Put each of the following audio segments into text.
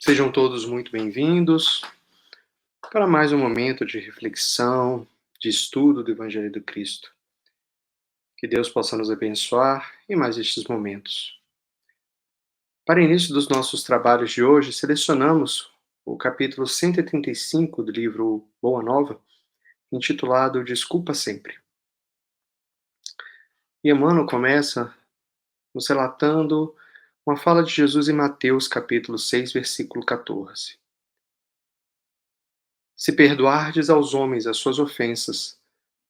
Sejam todos muito bem-vindos para mais um momento de reflexão, de estudo do Evangelho do Cristo. Que Deus possa nos abençoar em mais estes momentos. Para o início dos nossos trabalhos de hoje, selecionamos o capítulo 135 do livro Boa Nova, intitulado Desculpa Sempre. E Emmanuel começa nos relatando uma fala de Jesus em Mateus, capítulo 6, versículo 14. Se perdoardes aos homens as suas ofensas,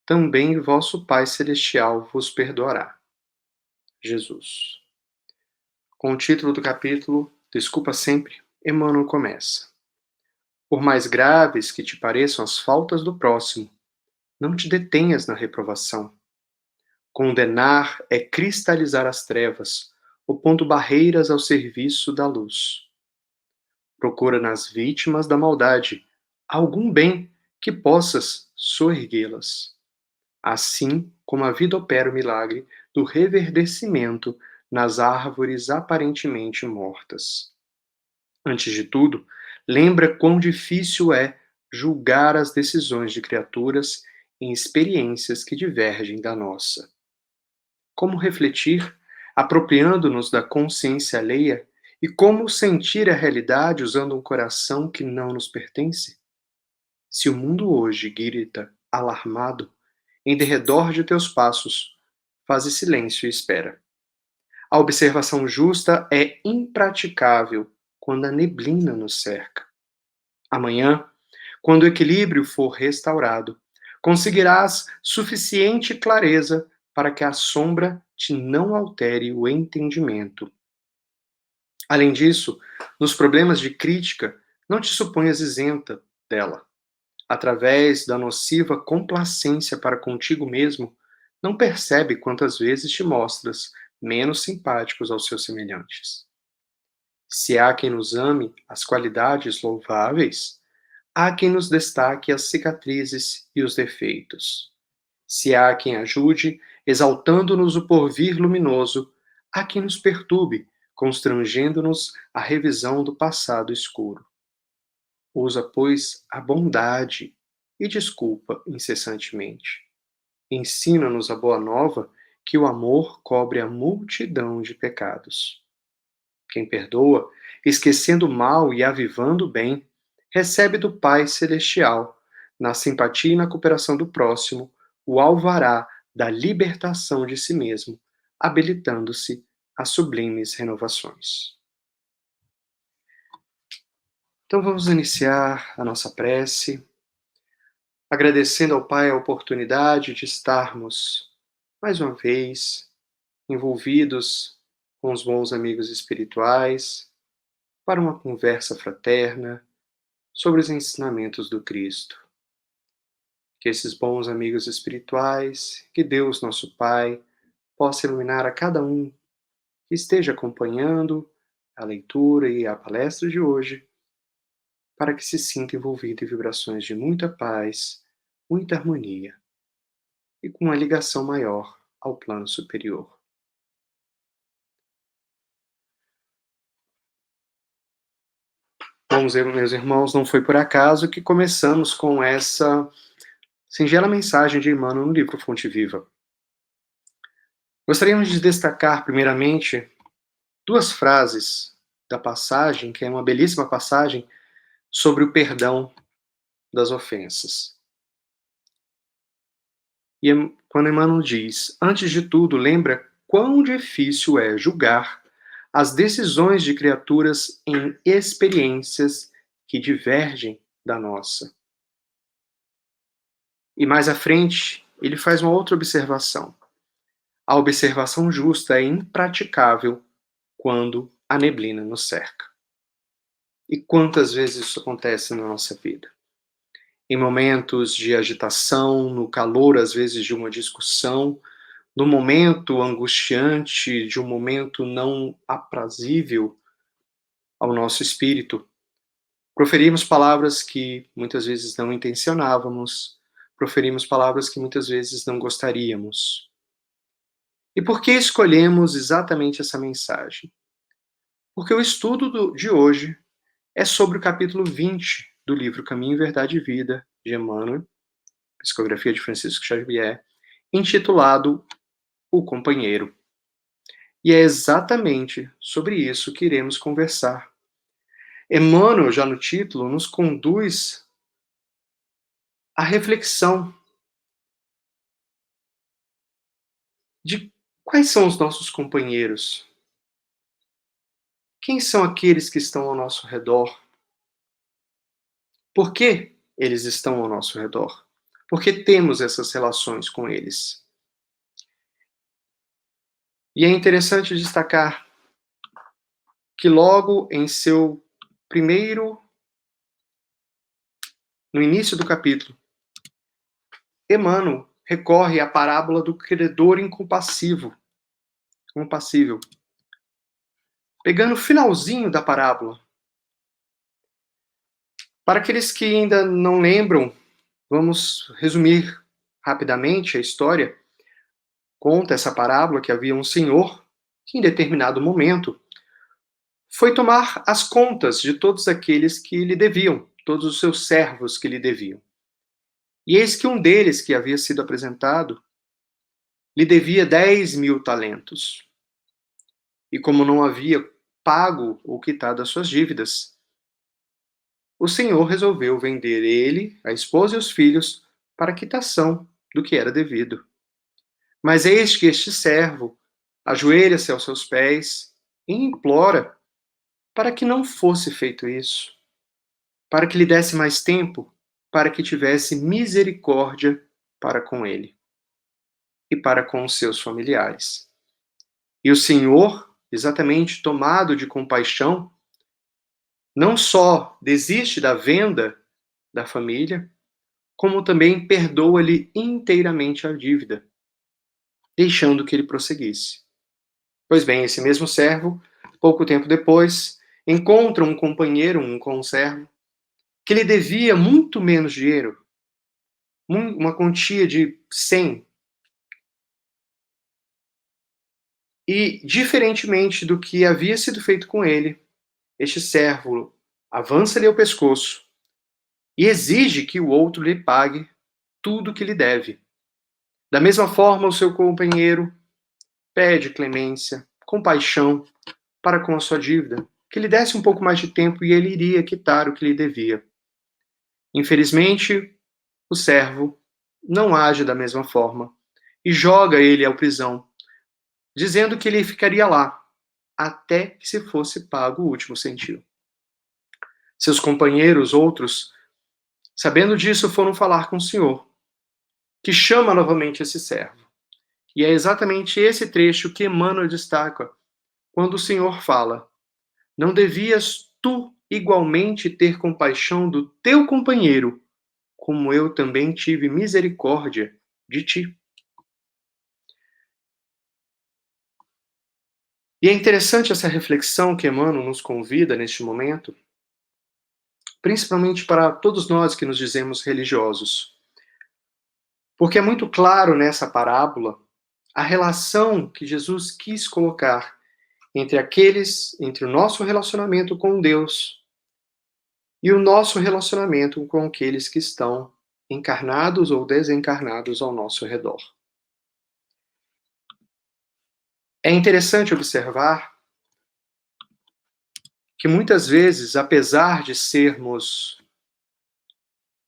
também vosso Pai Celestial vos perdoará. Jesus. Com o título do capítulo, Desculpa Sempre, Emmanuel começa. Por mais graves que te pareçam as faltas do próximo, não te detenhas na reprovação. Condenar é cristalizar as trevas, opondo barreiras ao serviço da luz. Procura nas vítimas da maldade algum bem que possas soerguê-las. Assim como a vida opera o milagre do reverdecimento nas árvores aparentemente mortas. Antes de tudo, lembra quão difícil é julgar as decisões de criaturas em experiências que divergem da nossa. Como refletir, apropriando-nos da consciência alheia, e como sentir a realidade usando um coração que não nos pertence? Se o mundo hoje grita alarmado, em derredor de teus passos, faze silêncio e espera. A observação justa é impraticável quando a neblina nos cerca. Amanhã, quando o equilíbrio for restaurado, conseguirás suficiente clareza para que a sombra te não altere o entendimento. Além disso, nos problemas de crítica, não te suponhas isenta dela. Através da nociva complacência para contigo mesmo, não percebe quantas vezes te mostras menos simpáticos aos seus semelhantes. Se há quem nos ame as qualidades louváveis, há quem nos destaque as cicatrizes e os defeitos. Se há quem ajude, exaltando-nos o porvir luminoso, há quem nos perturbe, constrangendo-nos a revisão do passado escuro. Usa, pois, a bondade e desculpa incessantemente. Ensina-nos a boa nova que o amor cobre a multidão de pecados. Quem perdoa, esquecendo o mal e avivando o bem, recebe do Pai Celestial, na simpatia e na cooperação do próximo, o alvará da libertação de si mesmo, habilitando-se a sublimes renovações. Então vamos iniciar a nossa prece, agradecendo ao Pai a oportunidade de estarmos, mais uma vez, envolvidos com os bons amigos espirituais, para uma conversa fraterna sobre os ensinamentos do Cristo. Que esses bons amigos espirituais, que Deus, nosso Pai, possa iluminar a cada um que esteja acompanhando a leitura e a palestra de hoje, para que se sinta envolvido em vibrações de muita paz, muita harmonia e com uma ligação maior ao plano superior. Bom, meus irmãos, não foi por acaso que começamos com essa singela mensagem de Emmanuel no livro Fonte Viva. Gostaríamos de destacar, primeiramente, duas frases da passagem, que é uma belíssima passagem, sobre o perdão das ofensas. E quando Emmanuel diz, antes de tudo, lembra quão difícil é julgar as decisões de criaturas em experiências que divergem da nossa. E mais à frente, ele faz uma outra observação. A observação justa é impraticável quando a neblina nos cerca. E quantas vezes isso acontece na nossa vida? Em momentos de agitação, no calor, às vezes, de uma discussão, no momento angustiante, de um momento não aprazível ao nosso espírito, proferimos palavras que muitas vezes não intencionávamos, proferimos palavras que muitas vezes não gostaríamos. E por que escolhemos exatamente essa mensagem? Porque o estudo de hoje é sobre o capítulo 20 do livro Caminho, Verdade e Vida, de Emmanuel, psicografia de Francisco Xavier, intitulado O Companheiro. E é exatamente sobre isso que iremos conversar. Emmanuel, já no título, nos conduz à reflexão de quais são os nossos companheiros. Quem são aqueles que estão ao nosso redor? Por que eles estão ao nosso redor? Por que temos essas relações com eles? E é interessante destacar que logo em seu primeiro, no início do capítulo, Emmanuel recorre à parábola do credor incompassível, pegando o finalzinho da parábola. Para aqueles que ainda não lembram, vamos resumir rapidamente a história. Conta essa parábola que havia um senhor que, em determinado momento, foi tomar as contas de todos aqueles que lhe deviam, todos os seus servos que lhe deviam. E eis que um deles, que havia sido apresentado, lhe devia 10.000 talentos. E como não havia pago ou quitado as suas dívidas, o senhor resolveu vender ele, a esposa e os filhos para a quitação do que era devido. Mas eis que este servo ajoelha-se aos seus pés e implora para que não fosse feito isso, para que lhe desse mais tempo, para que tivesse misericórdia para com ele e para com os seus familiares. E o Senhor, exatamente tomado de compaixão, não só desiste da venda da família, como também perdoa-lhe inteiramente a dívida, deixando que ele prosseguisse. Pois bem, esse mesmo servo, pouco tempo depois, encontra um companheiro, um conservo, que lhe devia muito menos dinheiro, uma quantia de 100. E, diferentemente do que havia sido feito com ele, este servo avança-lhe ao pescoço e exige que o outro lhe pague tudo o que lhe deve. Da mesma forma, o seu companheiro pede clemência, compaixão para com a sua dívida, que lhe desse um pouco mais de tempo e ele iria quitar o que lhe devia. Infelizmente, o servo não age da mesma forma e joga ele à prisão, dizendo que ele ficaria lá até que se fosse pago o último centavo. Seus companheiros, outros, sabendo disso, foram falar com o Senhor, que chama novamente esse servo. E é exatamente esse trecho que Emmanuel destaca quando o Senhor fala: não devias tu igualmente ter compaixão do teu companheiro, como eu também tive misericórdia de ti? E é interessante essa reflexão que Emmanuel nos convida neste momento, principalmente para todos nós que nos dizemos religiosos. Porque é muito claro nessa parábola a relação que Jesus quis colocar entre o nosso relacionamento com Deus e o nosso relacionamento com aqueles que estão encarnados ou desencarnados ao nosso redor. É interessante observar que muitas vezes, apesar de sermos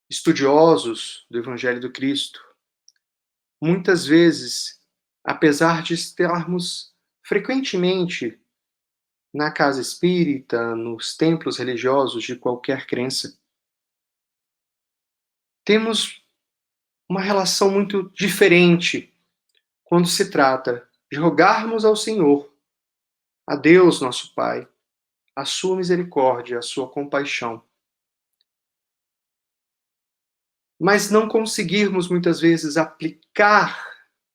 estudiosos do Evangelho do Cristo, muitas vezes, apesar de estarmos frequentemente na casa espírita, nos templos religiosos de qualquer crença, temos uma relação muito diferente quando se trata de rogarmos ao Senhor, a Deus nosso Pai, a sua misericórdia, a sua compaixão. Mas não conseguirmos muitas vezes aplicar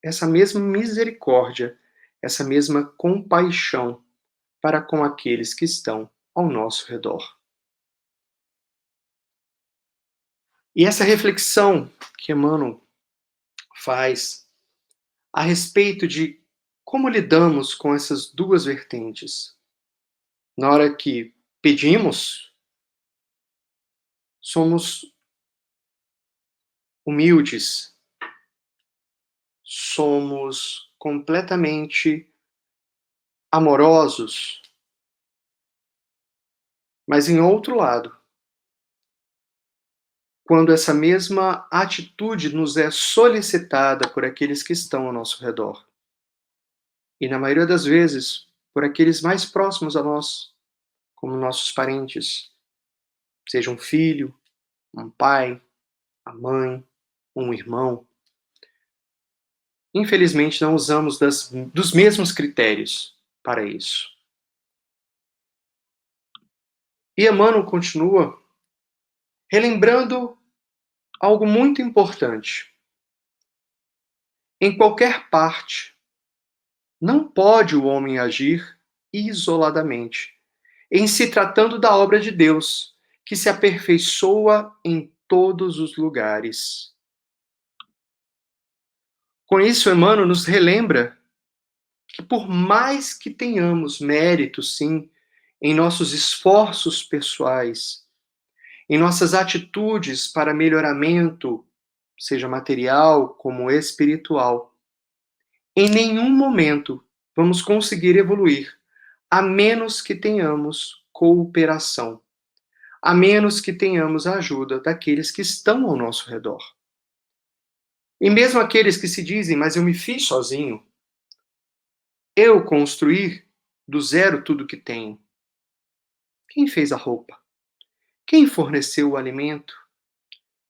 essa mesma misericórdia, essa mesma compaixão para com aqueles que estão ao nosso redor. E essa reflexão que Emmanuel faz a respeito de como lidamos com essas duas vertentes. Na hora que pedimos somos humildes, somos completamente amorosos, mas em outro lado, quando essa mesma atitude nos é solicitada por aqueles que estão ao nosso redor, e na maioria das vezes, por aqueles mais próximos a nós, como nossos parentes, seja um filho, um pai, a mãe, um irmão, infelizmente não usamos dos mesmos critérios para isso. E Emmanuel continua relembrando algo muito importante. Em qualquer parte, não pode o homem agir isoladamente, em se tratando da obra de Deus, que se aperfeiçoa em todos os lugares. Com isso, Emmanuel nos relembra que por mais que tenhamos mérito, sim, em nossos esforços pessoais, em nossas atitudes para melhoramento, seja material como espiritual, em nenhum momento vamos conseguir evoluir a menos que tenhamos cooperação, a menos que tenhamos a ajuda daqueles que estão ao nosso redor. E mesmo aqueles que se dizem, mas eu me fiz sozinho, eu construir do zero tudo que tenho. Quem fez a roupa? Quem forneceu o alimento?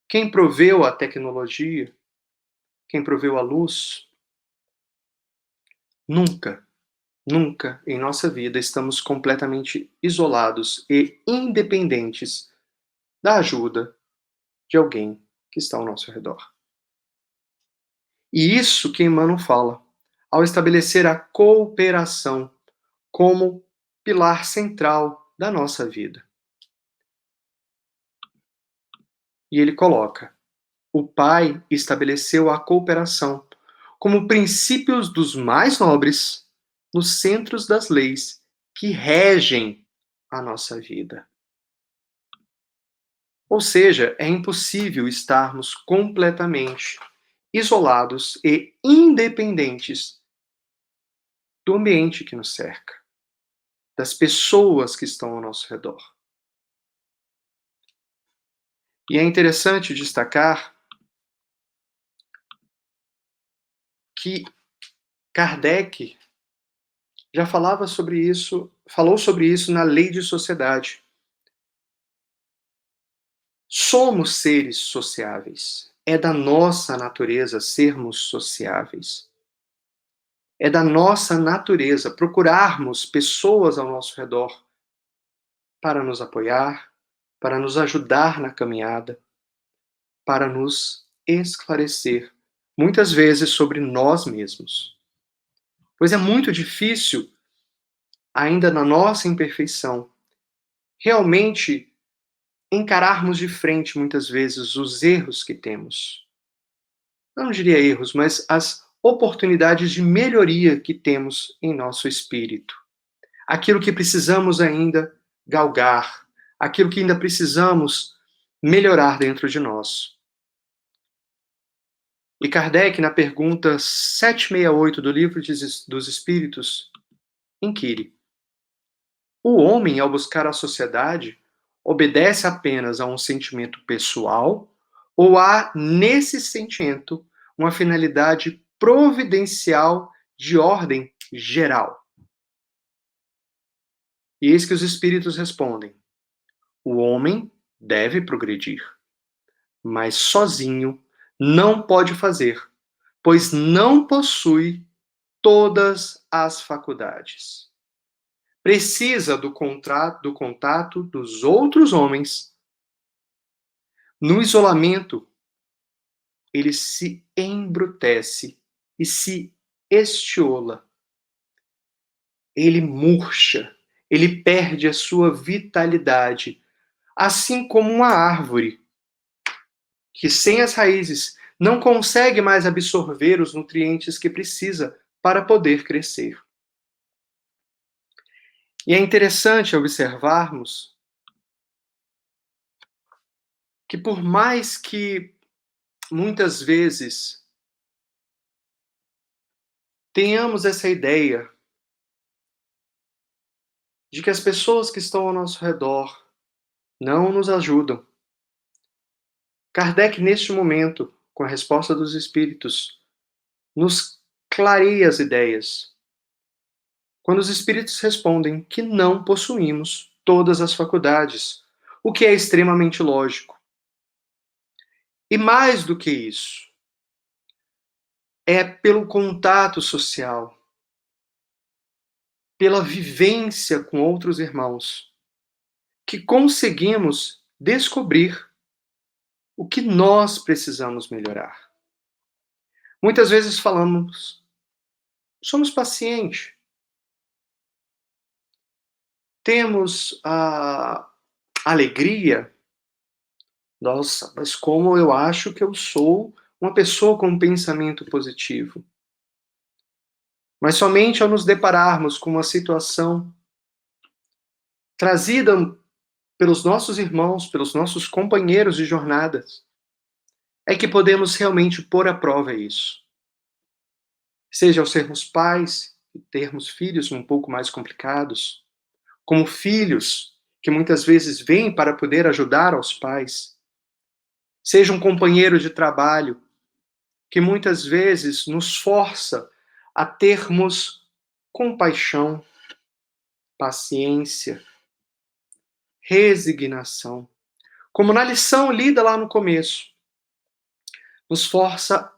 Quem proveu a tecnologia? Quem proveu a luz? Nunca, nunca em nossa vida estamos completamente isolados e independentes da ajuda de alguém que está ao nosso redor. E isso que Emmanuel fala, ao estabelecer a cooperação como pilar central da nossa vida. E ele coloca: o Pai estabeleceu a cooperação como princípios dos mais nobres nos centros das leis que regem a nossa vida. Ou seja, é impossível estarmos completamente isolados e independentes do ambiente que nos cerca, das pessoas que estão ao nosso redor. E é interessante destacar que Kardec já falou sobre isso na Lei de Sociedade. Somos seres sociáveis. É da nossa natureza sermos sociáveis. É da nossa natureza procurarmos pessoas ao nosso redor para nos apoiar, para nos ajudar na caminhada, para nos esclarecer, muitas vezes sobre nós mesmos. Pois é muito difícil, ainda na nossa imperfeição, realmente encararmos de frente, muitas vezes, os erros que temos. Eu não diria erros, mas as oportunidades de melhoria que temos em nosso espírito. Aquilo que precisamos ainda galgar, aquilo que ainda precisamos melhorar dentro de nós. E Kardec, na pergunta 768 do Livro dos Espíritos, inquire: o homem, ao buscar a sociedade, obedece apenas a um sentimento pessoal ou há, nesse sentimento, uma finalidade providencial de ordem geral? E eis que os espíritos respondem: o homem deve progredir, mas sozinho não pode fazer, pois não possui todas as faculdades. Precisa do contato dos outros homens. No isolamento, ele se embrutece e se estiola. Ele murcha, ele perde a sua vitalidade, assim como uma árvore que sem as raízes não consegue mais absorver os nutrientes que precisa para poder crescer. E é interessante observarmos que por mais que muitas vezes tenhamos essa ideia de que as pessoas que estão ao nosso redor não nos ajudam, Kardec, neste momento, com a resposta dos espíritos, nos clareia as ideias. Quando os espíritos respondem que não possuímos todas as faculdades, o que é extremamente lógico. E mais do que isso, é pelo contato social, pela vivência com outros irmãos, que conseguimos descobrir o que nós precisamos melhorar. Muitas vezes falamos, somos pacientes, temos a alegria, nossa, mas como eu acho que eu sou uma pessoa com um pensamento positivo. Mas somente ao nos depararmos com uma situação trazida pelos nossos irmãos, pelos nossos companheiros de jornadas, é que podemos realmente pôr à prova isso. Seja ao sermos pais e termos filhos um pouco mais complicados, como filhos que muitas vezes vêm para poder ajudar aos pais, seja um companheiro de trabalho que muitas vezes nos força a termos compaixão, paciência, resignação. Como na lição lida lá no começo, nos força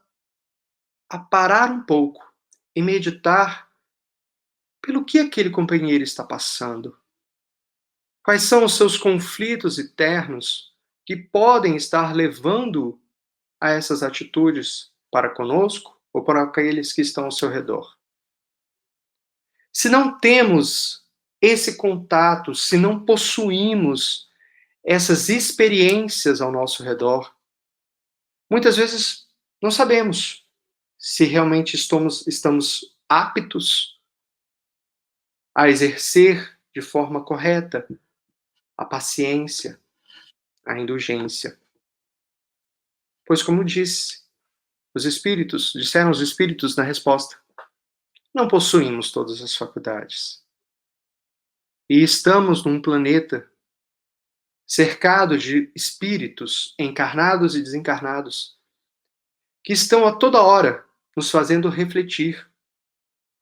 a parar um pouco e meditar pelo que aquele companheiro está passando. Quais são os seus conflitos internos que podem estar levando a essas atitudes para conosco ou para aqueles que estão ao seu redor? Se não temos esse contato, se não possuímos essas experiências ao nosso redor, muitas vezes não sabemos se realmente estamos aptos a exercer de forma correta a paciência, a indulgência. Pois, como disseram os espíritos na resposta, não possuímos todas as faculdades. E estamos num planeta cercado de espíritos encarnados e desencarnados que estão a toda hora nos fazendo refletir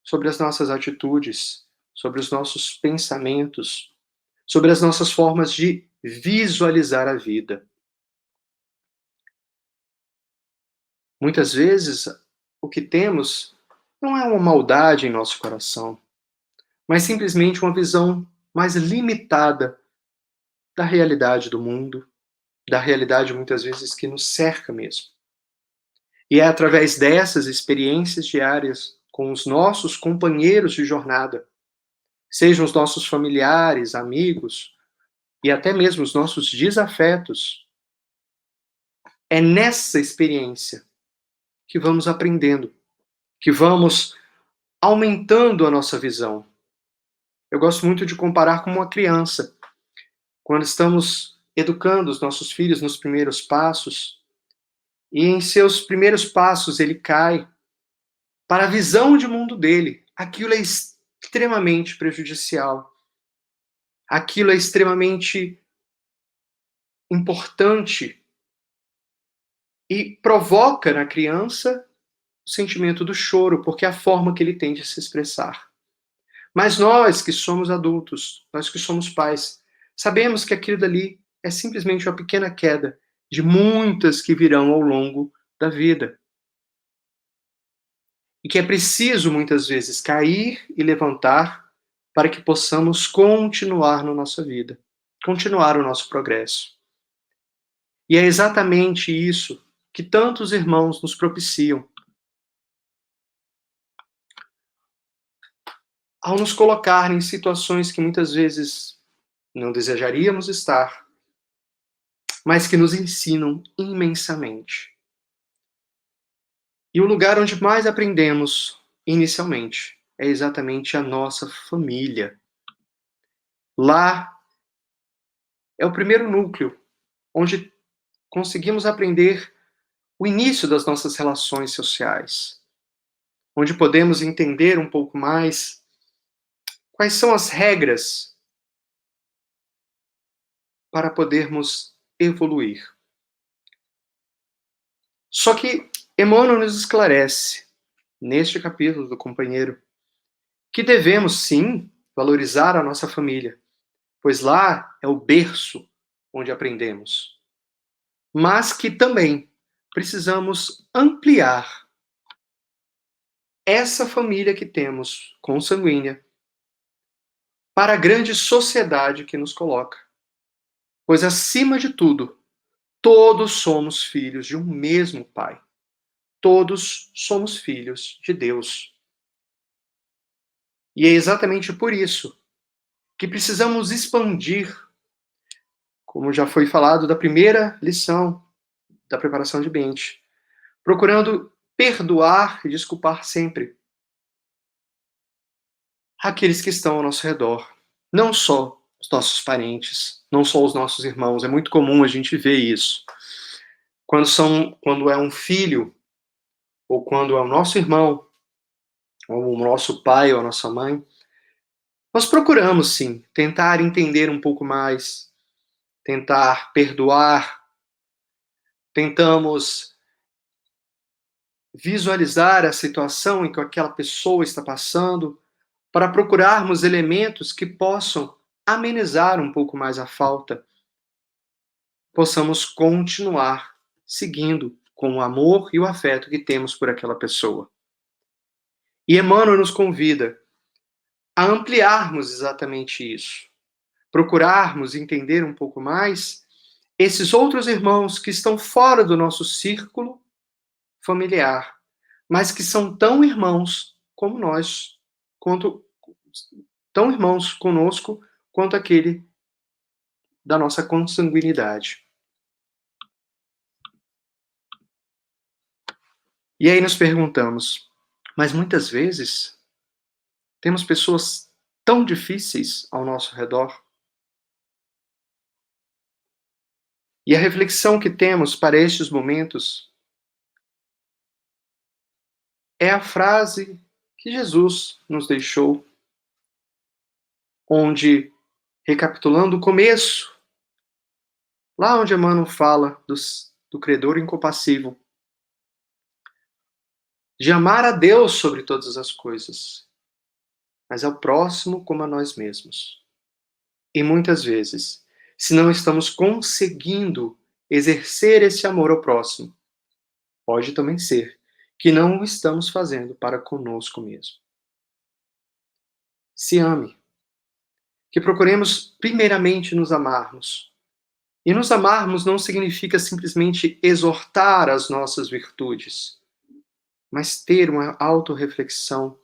sobre as nossas atitudes, sobre os nossos pensamentos, sobre as nossas formas de visualizar a vida. Muitas vezes, o que temos não é uma maldade em nosso coração, mas simplesmente uma visão mais limitada da realidade do mundo, da realidade muitas vezes que nos cerca mesmo. E é através dessas experiências diárias com os nossos companheiros de jornada, sejam os nossos familiares, amigos e até mesmo os nossos desafetos, é nessa experiência que vamos aprendendo, que vamos aumentando a nossa visão. Eu gosto muito de comparar com uma criança. Quando estamos educando os nossos filhos nos primeiros passos, e em seus primeiros passos ele cai para a visão de mundo dele, aquilo é extremamente prejudicial. Aquilo é extremamente importante e provoca na criança o sentimento do choro, porque é a forma que ele tem de se expressar. Mas nós que somos adultos, nós que somos pais, sabemos que aquilo dali é simplesmente uma pequena queda de muitas que virão ao longo da vida. E que é preciso, muitas vezes, cair e levantar para que possamos continuar na nossa vida, continuar o nosso progresso. E é exatamente isso que tantos irmãos nos propiciam. Ao nos colocar em situações que muitas vezes não desejaríamos estar, mas que nos ensinam imensamente. E o lugar onde mais aprendemos, inicialmente, é exatamente a nossa família. Lá é o primeiro núcleo onde conseguimos aprender o início das nossas relações sociais, onde podemos entender um pouco mais quais são as regras para podermos evoluir. Só que Emmanuel nos esclarece, neste capítulo do companheiro, que devemos sim valorizar a nossa família, pois lá é o berço onde aprendemos, mas que também precisamos ampliar essa família que temos consanguínea para a grande sociedade que nos coloca. Pois, acima de tudo, todos somos filhos de um mesmo Pai. Todos somos filhos de Deus. E é exatamente por isso que precisamos expandir, como já foi falado da primeira lição da preparação de mente, procurando perdoar e desculpar sempre aqueles que estão ao nosso redor. Não só os nossos parentes, não só os nossos irmãos. É muito comum a gente ver isso. Quando é um filho, ou quando é o nosso irmão, ou o nosso pai ou a nossa mãe, nós procuramos sim tentar entender um pouco mais, tentar perdoar, tentamos visualizar a situação em que aquela pessoa está passando, para procurarmos elementos que possam amenizar um pouco mais a falta, possamos continuar seguindo com o amor e o afeto que temos por aquela pessoa. E Emmanuel nos convida a ampliarmos exatamente isso, procurarmos entender um pouco mais esses outros irmãos que estão fora do nosso círculo familiar, mas que são tão irmãos como nós, quanto tão irmãos conosco quanto aquele da nossa consanguinidade. E aí nos perguntamos, mas muitas vezes temos pessoas tão difíceis ao nosso redor? E a reflexão que temos para estes momentos é a frase que Jesus nos deixou, onde, recapitulando o começo, lá onde Emmanuel fala do credor incompassivo, de amar a Deus sobre todas as coisas, mas ao próximo como a nós mesmos. E muitas vezes, se não estamos conseguindo exercer esse amor ao próximo, pode também ser que não o estamos fazendo para conosco mesmo. Se ame. Que procuremos primeiramente nos amarmos. E nos amarmos não significa simplesmente exortar as nossas virtudes, mas ter uma autorreflexão,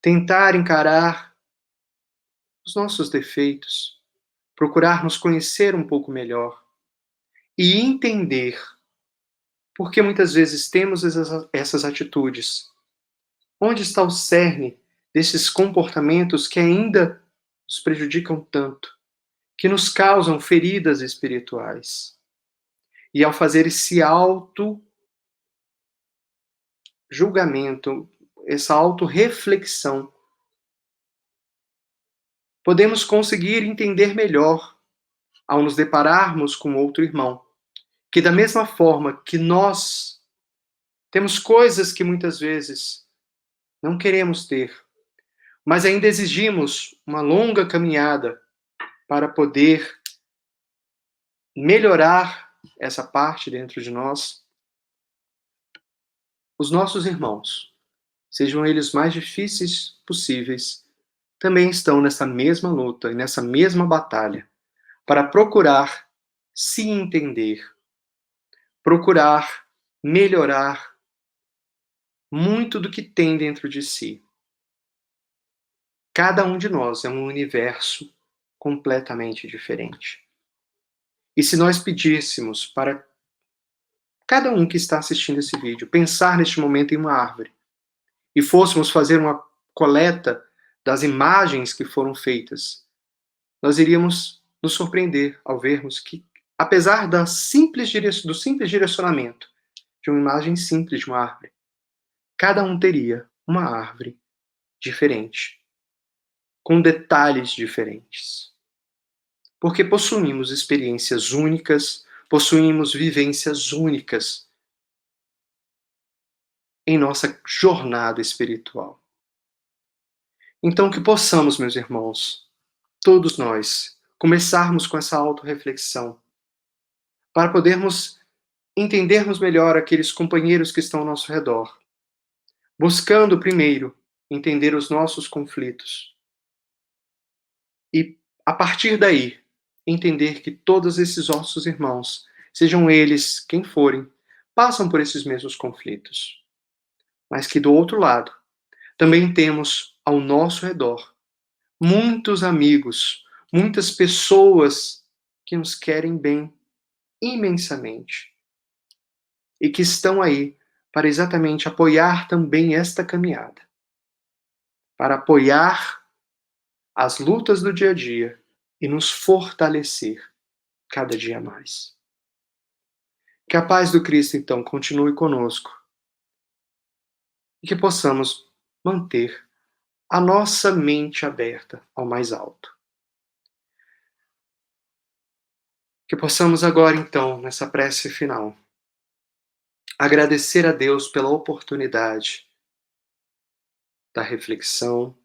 tentar encarar os nossos defeitos, procurar nos conhecer um pouco melhor e entender por que muitas vezes temos essas atitudes. Onde está o cerne desses comportamentos que ainda nos prejudicam tanto, que nos causam feridas espirituais? E ao fazer esse auto-julgamento, essa auto-reflexão, podemos conseguir entender melhor ao nos depararmos com outro irmão, que da mesma forma que nós temos coisas que muitas vezes não queremos ter, mas ainda exigimos uma longa caminhada para poder melhorar essa parte dentro de nós. Os nossos irmãos, sejam eles mais difíceis possíveis, também estão nessa mesma luta e nessa mesma batalha para procurar se entender, procurar melhorar muito do que tem dentro de si. Cada um de nós é um universo completamente diferente. E se nós pedíssemos para cada um que está assistindo esse vídeo pensar neste momento em uma árvore e fôssemos fazer uma coleta das imagens que foram feitas, nós iríamos nos surpreender ao vermos que apesar do simples direcionamento de uma imagem simples de uma árvore, cada um teria uma árvore diferente, com detalhes diferentes. Porque possuímos experiências únicas, possuímos vivências únicas em nossa jornada espiritual. Então, que possamos, meus irmãos, todos nós, começarmos com essa autorreflexão, para podermos entendermos melhor aqueles companheiros que estão ao nosso redor, buscando primeiro entender os nossos conflitos e, a partir daí, entender que todos esses nossos irmãos, sejam eles quem forem, passam por esses mesmos conflitos, mas que do outro lado também temos ao nosso redor muitos amigos, muitas pessoas que nos querem bem imensamente e que estão aí para exatamente apoiar também esta caminhada, para apoiar as lutas do dia a dia e nos fortalecer cada dia mais. Que a paz do Cristo, então, continue conosco e que possamos manter a nossa mente aberta ao mais alto. Que possamos agora, então, nessa prece final, agradecer a Deus pela oportunidade da reflexão,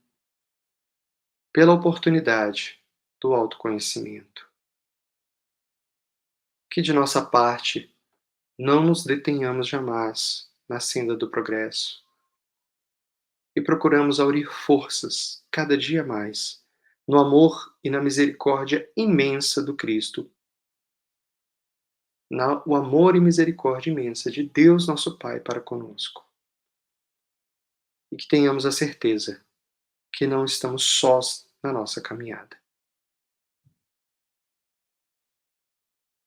pela oportunidade do autoconhecimento. Que de nossa parte não nos detenhamos jamais na senda do progresso e procuramos aurir forças cada dia mais no amor e na misericórdia imensa do Cristo, o amor e misericórdia imensa de Deus nosso Pai para conosco. E que tenhamos a certeza que não estamos sós na nossa caminhada.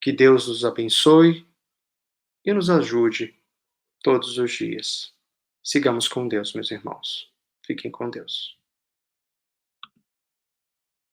Que Deus nos abençoe e nos ajude todos os dias. Sigamos com Deus, meus irmãos. Fiquem com Deus.